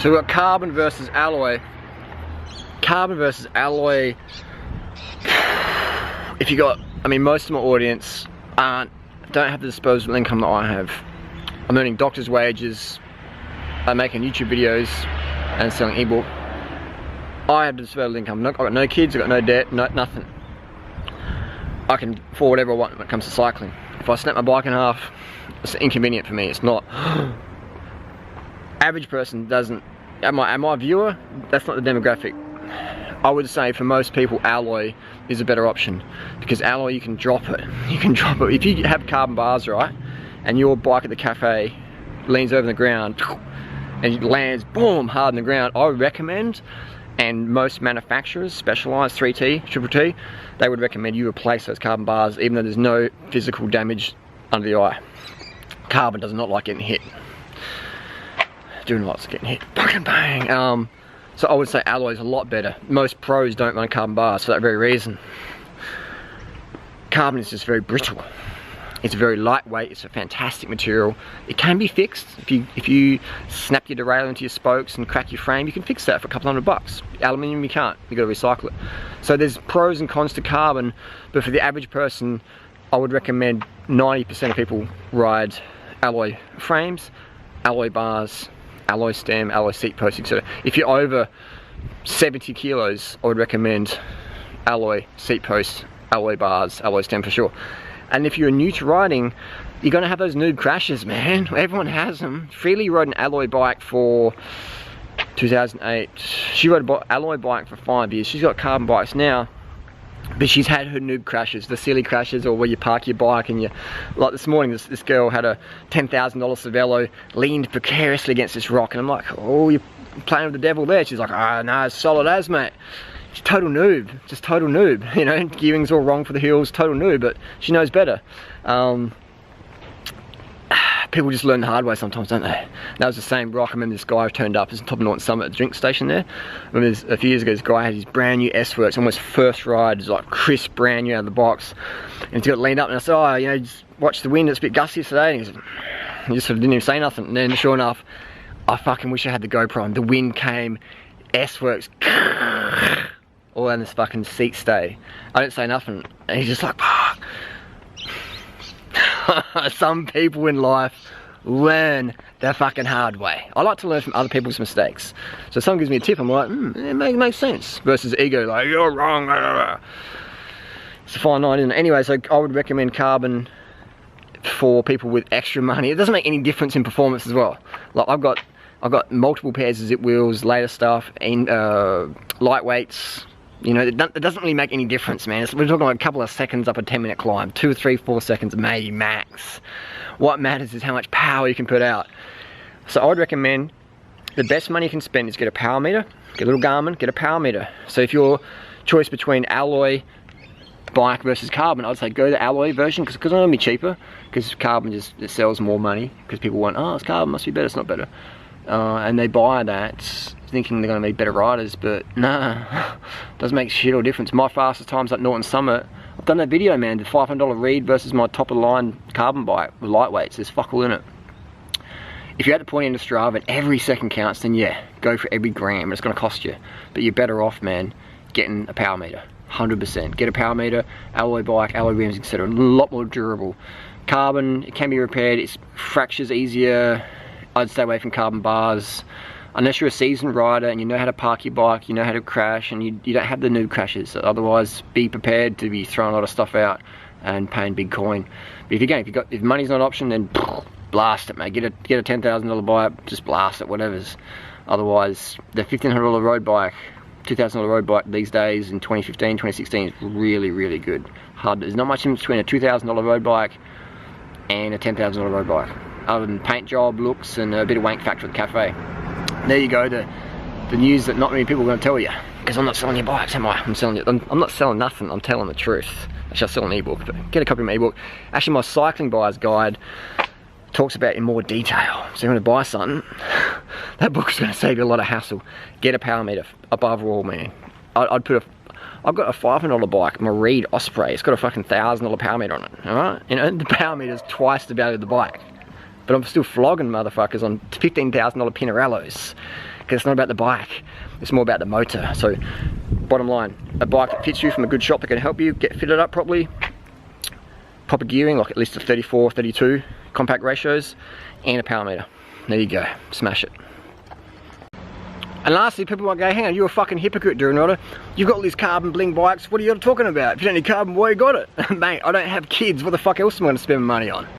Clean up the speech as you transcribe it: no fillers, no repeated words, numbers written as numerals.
So we've got carbon versus alloy. Carbon versus alloy. If you got, I mean, most of my audience don't have the disposable income that I have. I'm earning doctor's wages, I'm making YouTube videos and selling ebook. I have the disposable income. I've got no kids, I've got no debt, nothing. I can afford whatever I want when it comes to cycling. If I snap my bike in half, it's inconvenient for me. It's not. Average person doesn't. Am I a viewer? That's not the demographic. I would say for most people, alloy is a better option, because alloy, you can drop it. You can drop it. If you have carbon bars, right, and your bike at the cafe leans over the ground and it lands, boom, hard in the ground, I would recommend, and most manufacturers, Specialized, 3T, Triple T, they would recommend you replace those carbon bars, even though there's no physical damage under the eye. Carbon does not like getting hit. Doing lots of getting hit. Fucking bang. So I would say alloy is a lot better. Most pros don't run carbon bars for that very reason. Carbon is just very brittle. It's very lightweight. It's a fantastic material. It can be fixed. If you snap your derailleur into your spokes and crack your frame, you can fix that for a couple $100. Aluminium, you can't. You got to recycle it. So there's pros and cons to carbon, but for the average person, I would recommend 90% of people ride alloy frames, alloy bars, alloy stem, alloy seat post, etc. If you're over 70 kilos, I would recommend alloy seat post, alloy bars, alloy stem for sure. And if you're new to riding, you're gonna have those noob crashes, man. Everyone has them. Freely rode an alloy bike for 2008. She rode an alloy bike for 5 years. She's got carbon bikes now, but she's had her noob crashes, the silly crashes, or where you park your bike and you, like this morning, this girl had a $10,000 Cervelo, leaned precariously against this rock, and I'm like, oh, you're playing with the devil there. She's like, ah, no, it's solid as, mate. She's total noob, just total noob, you know, gearing's all wrong for the hills, total noob, but she knows better. People just learn the hard way sometimes, don't they? That was the same rock. I remember this guy turned up, it's top of Norton Summit, at the drink station there. I remember a few years ago, this guy had his brand new S-Works, almost first ride, it's like crisp, brand new out of the box. And he got leaned up and I said, oh, you know, just watch the wind, it's a bit gusty today. And he just sort of didn't even say nothing. And then sure enough, I fucking wish I had the GoPro on. The wind came, S-Works, all down this fucking seat stay. I didn't say nothing. And he's just like, fuck. Some people in life learn the fucking hard way. I like to learn from other people's mistakes. So if someone gives me a tip, I'm like, it makes sense. Versus ego, like, you're wrong. It's a fine line, isn't it? Anyway, so I would recommend carbon for people with extra money. It doesn't make any difference in performance as well. Like I've got multiple pairs of zip wheels, later stuff, and lightweights. You know, it doesn't really make any difference, man. We're talking like a couple of seconds up a 10-minute climb. 2, 3, 4 seconds, maybe max. What matters is how much power you can put out. So I would recommend the best money you can spend is get a power meter, get a little Garmin, get a power meter. So if your choice between alloy bike versus carbon, I'd say go the alloy version, because it's going to be cheaper, because carbon just, it sells more money, because people want, oh, it's carbon, must be better, it's not better. And they buy that thinking they're going to be better riders, but nah, doesn't make shit or difference. My fastest times at Norton Summit, I've done that video, man, the $500 read versus my top of the line carbon bike with lightweights. There's fuck all in it. If you're at the point in Strava and every second counts, then yeah, go for every gram. It's going to cost you, but you're better off, man, getting a power meter. 100%. Get a power meter, alloy bike, alloy rims, etc. A lot more durable. Carbon, it can be repaired. It's fractures easier. I'd stay away from carbon bars. Unless you're a seasoned rider and you know how to park your bike, you know how to crash, and you don't have the noob crashes. So otherwise, be prepared to be throwing a lot of stuff out and paying big coin. But if money's not an option, then blast it, mate. Get a $10,000 bike, just blast it, whatever's. Otherwise, the $1,500 road bike, $2,000 road bike these days in 2015, 2016 is really, really good. There's not much in between a $2,000 road bike and a $10,000 road bike, other than paint job, looks, and a bit of wank factor at the cafe. There you go, the news that not many people are going to tell you, because I'm not selling your bikes, am I? I'm not selling nothing, I'm telling the truth. Actually, I sell an ebook, but get a copy of my ebook. Actually, my cycling buyer's guide talks about it in more detail. So if you want to buy something, that book's going to save you a lot of hassle. Get a power meter, above all, man. I've got a $500 bike, my Reed Osprey. It's got a fucking $1,000 power meter on it, alright? You know, the power meter's twice the value of the bike. But I'm still flogging motherfuckers on $15,000 Pinarellos. because it's not about the bike, it's more about the motor. So bottom line, a bike that fits you from a good shop that can help you get fitted up properly, proper gearing, like at least a 34, 32 compact ratios, and a power meter. There you go, smash it. And lastly, people might go, hang on, you're a fucking hypocrite, Duranotta. You've got all these carbon bling bikes, what are you talking about? If you don't need carbon, why you got it? Mate, I don't have kids, what the fuck else am I going to spend my money on?